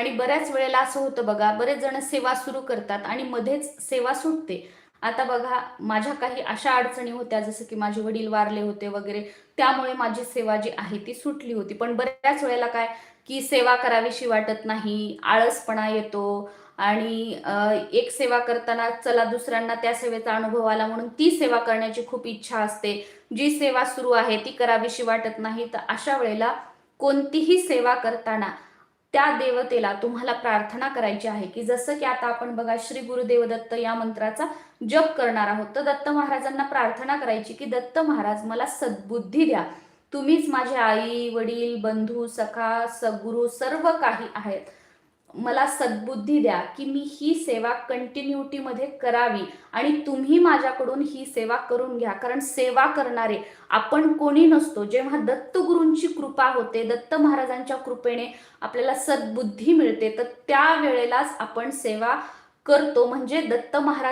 आणि बऱ्याच वेळेला असं होतं बघा, बरेच जण सेवा सुरू करतात आणि मध्येच सेवा सुटते. आता बघा, माझ्या काही अशा अडचणी होत्या, जसं की माझे वडील वारले होते वगैरे, त्यामुळे माझी सेवा जी आहे ती सुटली होती. पण बऱ्याच वेळेला काय, की सेवा करावीशी वाटत नाही, आळसपणा येतो आणि एक सेवा करताना चला दुसऱ्यांना त्या सेवेचा अनुभव आला म्हणून ती सेवा करण्याची खूप इच्छा असते. जी सेवा सुरू आहे ती करावीशी वाटत नाही. तर अशा वेळेला कोणतीही सेवा करताना त्या देवतेला तुम्हाला प्रार्थना करायची आहे, की जसं की आता आपण बघा श्री गुरुदेव दत्त या मंत्राचा जप करणार आहोत, तर दत्त महाराजांना प्रार्थना करायची, की दत्त महाराज मला सद्बुद्धी द्या. तुम्हीच माझे आई वडील बंधू सखा सद्गुरू सर्व काही आहेत. मला सद्बुद्धी द्या, की मी ही सेवा कंटिन्युटीमध्ये करावी आणि तुम्ही माझ्याकडून ही सेवा करून घ्या. कारण सेवा करणारे आपण कोणी नसतो. जेव्हा दत्तगुरूंची कृपा होते, दत्त महाराजांच्या कृपेने आपल्याला सद्बुद्धी मिळते, तर त्या वेळेलाच आपण सेवा करतो. म्हणजे दत्त महाराज